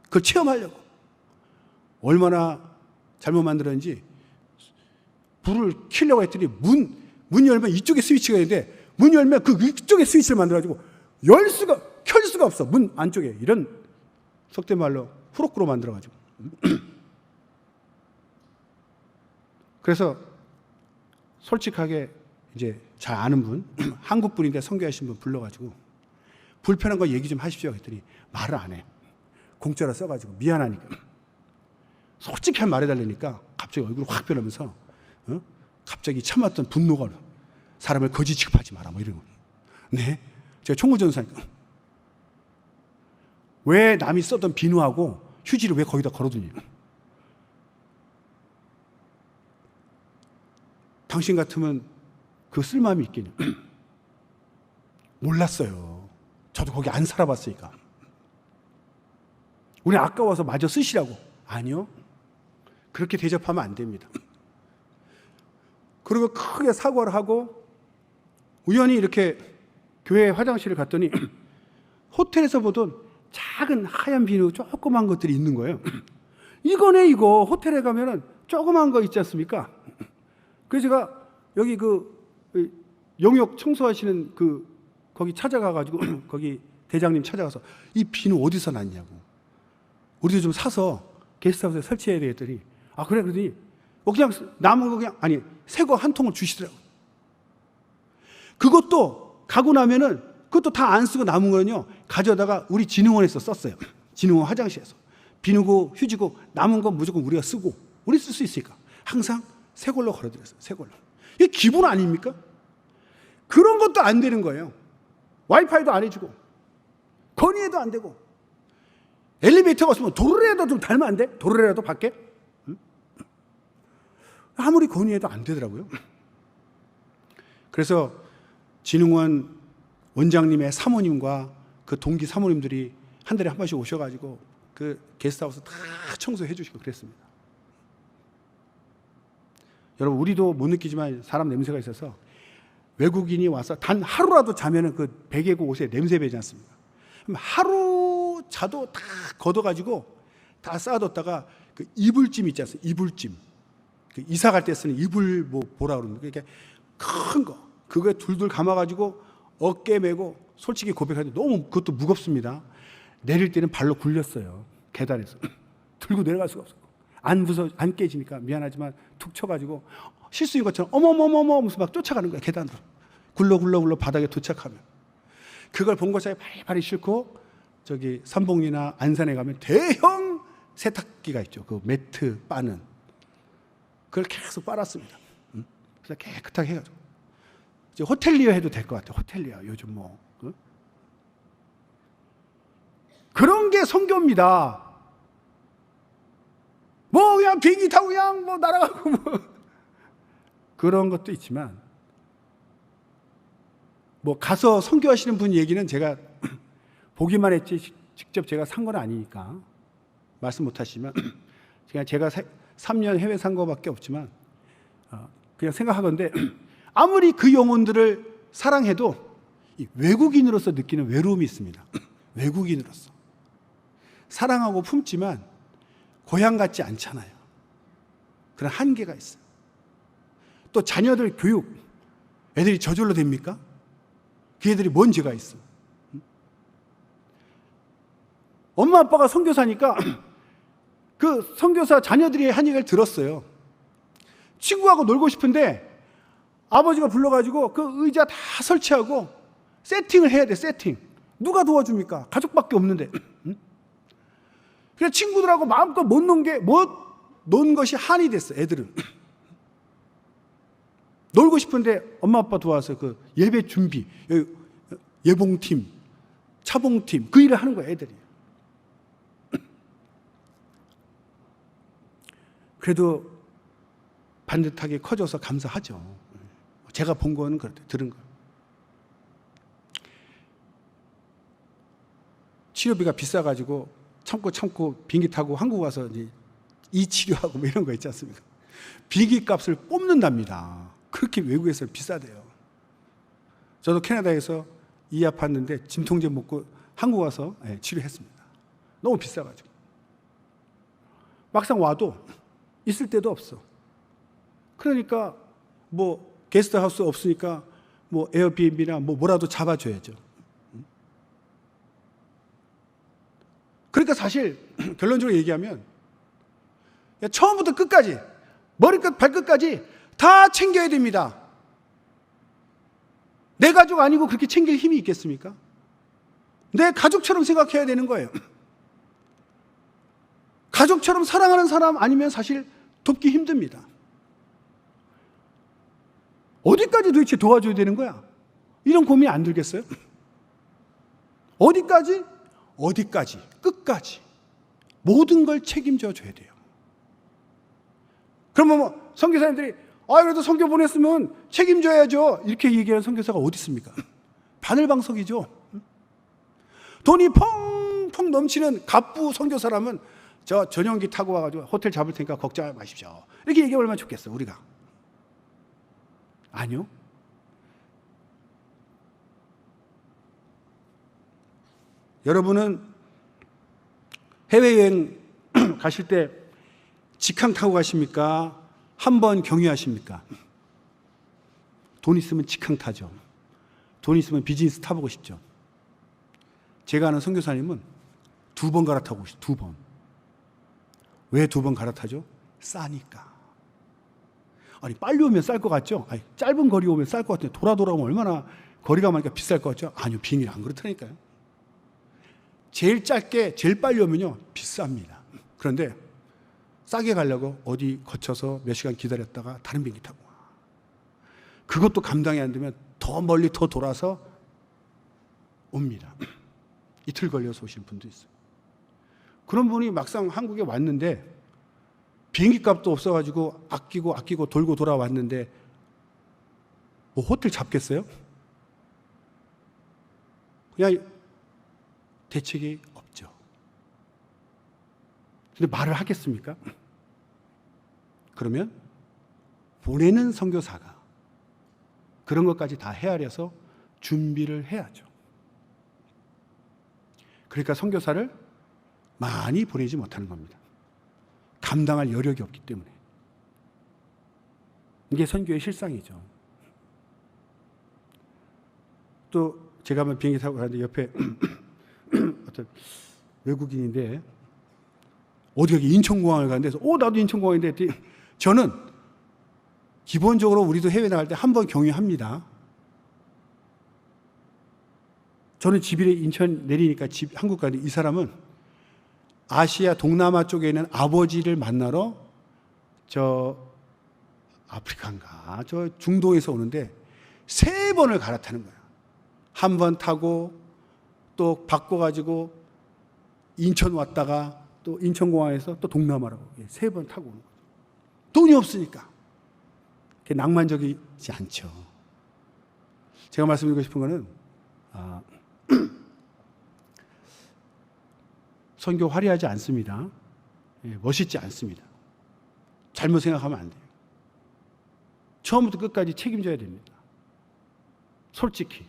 그걸 체험하려고. 얼마나 잘못 만들었는지 불을 켜려고 했더니 문 열면 이쪽에 스위치가 있는데 문 열면 그 위쪽에 스위치를 만들어가지고 켤 수가 없어. 문 안쪽에. 이런 속된 말로 후루꾸로 만들어가지고. 그래서 솔직하게 이제 잘 아는 분, 한국 분인데 선교하신 분 불러가지고 불편한 거 얘기 좀 하십시오 했더니 말을 안 해. 공짜로 써가지고 미안하니까. 솔직히 말해달라니까 갑자기 얼굴이 확 변하면서 갑자기 참았던 분노가 사람을 거지 취급하지 마라 뭐 이런 거. 네? 제가 총무전사니까 왜 남이 썼던 비누하고 휴지를 왜 거기다 걸어두냐. 당신 같으면 그 쓸마음이 있겠냐. 몰랐어요. 저도 거기 안 살아봤으니까. 우리 아까워서 마저 쓰시라고. 아니요. 그렇게 대접하면 안 됩니다. 그리고 크게 사과를 하고 우연히 이렇게 교회 화장실을 갔더니 호텔에서 보던 작은 하얀 비누 조그만 것들이 있는 거예요. 이거네 이거. 호텔에 가면은 조그만 거 있지 않습니까? 그래서 제가 여기 그 용역 청소하시는 거기 찾아가가지고 거기 대장님 찾아가서 이 비누 어디서 났냐고. 우리도 좀 사서 게스트하우스에 설치해야 되겠더니 아 그래 그러더니 그냥 남은 거 그냥 아니 새 거 한 통을 주시더라고. 그것도 가고 나면은 그것도 다 안 쓰고 남은 거는요 가져다가 우리 진흥원에서 썼어요. 진흥원 화장실에서 비누고 휴지고 남은 건 무조건 우리가 쓰고 우리 쓸 수 있으니까 항상 새 걸로 걸어드렸어요. 새 걸로. 이게 기본 아닙니까? 그런 것도 안 되는 거예요. 와이파이도 안 해주고 건의해도 안 되고 엘리베이터가 없으면 도로라도 좀 달면 안 돼? 도로라도 밖에? 아무리 건의해도 안 되더라고요. 그래서 진흥원 원장님의 사모님과 그 동기 사모님들이 한 달에 한 번씩 오셔가지고 그 게스트하우스 다 청소해 주시고 그랬습니다. 여러분 우리도 못 느끼지만 사람 냄새가 있어서 외국인이 와서 단 하루라도 자면은 그 베개고 옷에 냄새 배지 않습니까? 하루 자도 다 걷어가지고 다 쌓아뒀다가 그 이불찜 있지 않습니까? 이불찜. 그 이사 갈 때 쓰는 이불 뭐 뭐라 그러는 거. 그러니까 큰 거. 그거에 둘둘 감아가지고 어깨 메고 솔직히 고백하는데 너무 그것도 무겁습니다. 내릴 때는 발로 굴렸어요. 계단에서. 들고 내려갈 수가 없었고. 안 깨지니까 미안하지만 툭 쳐가지고 실수인 것처럼 어머머머머 하면서 막 쫓아가는 거야. 계단으로. 굴러 바닥에 도착하면. 그걸 본 것이 발이 싫고 저기 삼봉리나 안산에 가면 대형 세탁기가 있죠. 그 매트 빠는. 그걸 계속 빨았습니다. 그래서 깨끗하게 해가지고. 이제 호텔리어 해도 될 것 같아요. 호텔리어. 요즘 뭐. 그런 게 선교입니다. 뭐 그냥 비행기 타고 그냥 뭐 날아가고 뭐. 그런 것도 있지만 뭐 가서 선교하시는 분 얘기는 제가 보기만 했지 직접 제가 산 건 아니니까 말씀 못 하시지만 제가 3년 해외 산 거밖에 없지만 그냥 생각하건대 아무리 그 영혼들을 사랑해도 외국인으로서 느끼는 외로움이 있습니다. 외국인으로서 사랑하고 품지만 고향 같지 않잖아요. 그런 한계가 있어요. 또 자녀들 교육, 애들이 저절로 됩니까? 그 애들이 뭔 죄가 있어? 엄마 아빠가 선교사니까 그 선교사 자녀들이 한 얘기를 들었어요. 친구하고 놀고 싶은데 아버지가 불러가지고 그 의자 다 설치하고 세팅을 해야 돼. 세팅. 누가 도와줍니까? 가족밖에 없는데. 그래서 친구들하고 마음껏 못 논 것이 한이 됐어. 애들은. 놀고 싶은데 엄마 아빠 도와서 그 예배 준비, 예봉팀, 차봉팀 그 일을 하는 거야. 애들이. 그래도 반듯하게 커져서 감사하죠. 제가 본 거는 그렇대. 들은 거. 치료비가 비싸가지고 참고 비행기 타고 한국 와서 이제 이 치료하고 뭐 이런 거 있지 않습니까? 비행기 값을 뽑는답니다. 그렇게 외국에서 비싸대요. 저도 캐나다에서 이 아팠는데 진통제 먹고 한국 와서 치료했습니다. 너무 비싸가지고. 막상 와도 있을 데도 없어. 그러니까 뭐 게스트하우스 없으니까 뭐 에어비앤비나 뭐라도 잡아줘야죠. 그러니까 사실 결론적으로 얘기하면 처음부터 끝까지 머리끝 발끝까지 다 챙겨야 됩니다. 내 가족 아니고 그렇게 챙길 힘이 있겠습니까? 내 가족처럼 생각해야 되는 거예요. 가족처럼 사랑하는 사람 아니면 사실 돕기 힘듭니다. 어디까지 도대체 도와줘야 되는 거야? 이런 고민 안 들겠어요? 어디까지? 끝까지. 모든 걸 책임져 줘야 돼요. 그러면 뭐 선교사님들이 그래도 선교 보냈으면 책임져야죠. 이렇게 얘기하는 선교사가 어디 있습니까? 바늘방석이죠. 돈이 펑펑 넘치는 갑부 선교사라면 저 전용기 타고 와가지고 호텔 잡을 테니까 걱정하지 마십시오. 이렇게 얘기하면 얼마나 좋겠어, 우리가. 아니요. 여러분은 해외여행 가실 때 직항 타고 가십니까? 한 번 경유하십니까? 돈 있으면 직항 타죠. 돈 있으면 비즈니스 타보고 싶죠. 제가 아는 선교사님은 2번 갈아타고 싶어요. 2번. 왜 2번 갈아타죠? 싸니까. 아니 빨리 오면 쌀 것 같죠? 아니, 짧은 거리 오면 쌀 것 같은데 돌아오면 얼마나 거리가 많으니까 비쌀 것 같죠? 아니요, 비행기는 안 그렇다니까요. 제일 짧게 제일 빨리 오면요 비쌉니다. 그런데 싸게 가려고 어디 거쳐서 몇 시간 기다렸다가 다른 비행기 타고 와. 그것도 감당이 안 되면 더 멀리 더 돌아서 옵니다. 이틀 걸려서 오신 분도 있어요. 그런 분이 막상 한국에 왔는데 비행기 값도 없어가지고 아끼고 돌고 돌아왔는데 뭐 호텔 잡겠어요? 그냥 대책이 없죠. 근데 말을 하겠습니까? 그러면 보내는 선교사가 그런 것까지 다 헤아려서 준비를 해야죠. 그러니까 선교사를 많이 보내지 못하는 겁니다. 감당할 여력이 없기 때문에. 이게 선교의 실상이죠. 또 제가 한번 비행기 타고 가는데 옆에 어떤 외국인인데 어디 여기 인천공항을 가는데 나도 인천공항인데 저는 기본적으로 우리도 해외 나갈 때 한 번 경유합니다. 저는 집에 인천 내리니까 한국 가는데 이 사람은 아시아 동남아 쪽에 있는 아버지를 만나러 저 아프리카인가 저 중동에서 오는데 3번을 갈아타는 거야. 한 번 타고 또 바꿔가지고 인천 왔다가 또 인천공항에서 또 동남아라고 3번 타고 오는 거죠. 돈이 없으니까. 그게 낭만적이지 않죠. 제가 말씀드리고 싶은 거는 선교 화려하지 않습니다. 멋있지 않습니다. 잘못 생각하면 안 돼요. 처음부터 끝까지 책임져야 됩니다. 솔직히.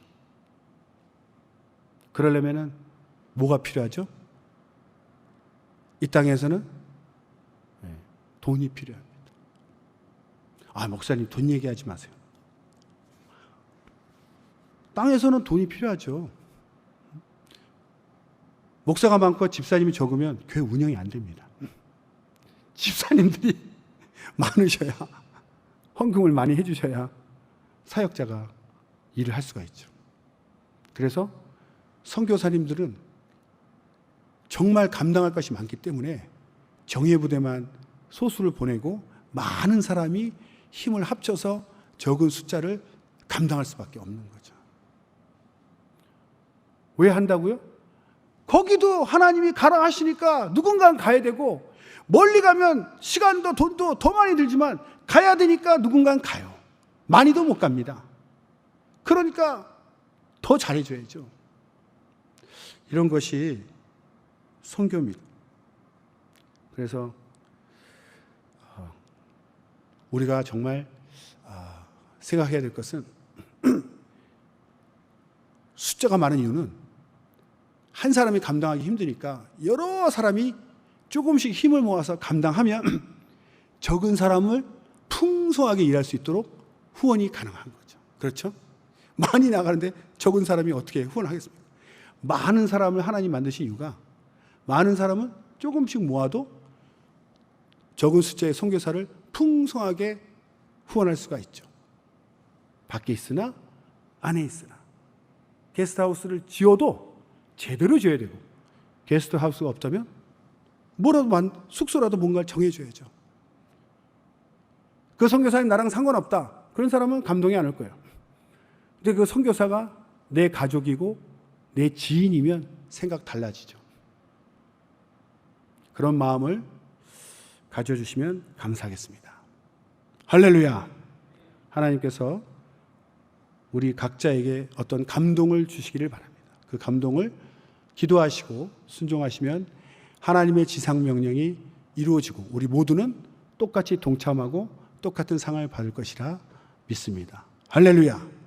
그러려면은 뭐가 필요하죠? 이 땅에서는 돈이 필요합니다. 목사님 돈 얘기하지 마세요. 땅에서는 돈이 필요하죠. 목사가 많고 집사님이 적으면 교회 운영이 안 됩니다. 집사님들이 많으셔야, 헌금을 많이 해주셔야 사역자가 일을 할 수가 있죠. 그래서 선교사님들은 정말 감당할 것이 많기 때문에 정예부대만 소수를 보내고 많은 사람이 힘을 합쳐서 적은 숫자를 감당할 수밖에 없는 거죠. 왜 한다고요? 거기도 하나님이 가라 하시니까 누군가는 가야 되고, 멀리 가면 시간도 돈도 더 많이 들지만 가야 되니까 누군가는 가요. 많이도 못 갑니다. 그러니까 더 잘해줘야죠. 이런 것이 선교입니다. 그래서 우리가 정말 생각해야 될 것은 숫자가 많은 이유는 한 사람이 감당하기 힘드니까 여러 사람이 조금씩 힘을 모아서 감당하면 적은 사람을 풍성하게 일할 수 있도록 후원이 가능한 거죠. 그렇죠? 많이 나가는데 적은 사람이 어떻게 후원하겠습니까? 많은 사람을 하나님 만드신 이유가 많은 사람은 조금씩 모아도 적은 숫자의 선교사를 풍성하게 후원할 수가 있죠. 밖에 있으나 안에 있으나 게스트하우스를 지어도 제대로 지어야 되고, 게스트하우스가 없다면 뭐라도 숙소라도 뭔가를 정해줘야죠. 그 선교사님 나랑 상관없다, 그런 사람은 감동이 안 올 거예요. 근데 그 선교사가 내 가족이고 내 지인이면 생각 달라지죠. 그런 마음을 가져주시면 감사하겠습니다. 할렐루야. 하나님께서 우리 각자에게 어떤 감동을 주시기를 바랍니다. 그 감동을 기도하시고 순종하시면 하나님의 지상명령이 이루어지고 우리 모두는 똑같이 동참하고 똑같은 상을 받을 것이라 믿습니다. 할렐루야.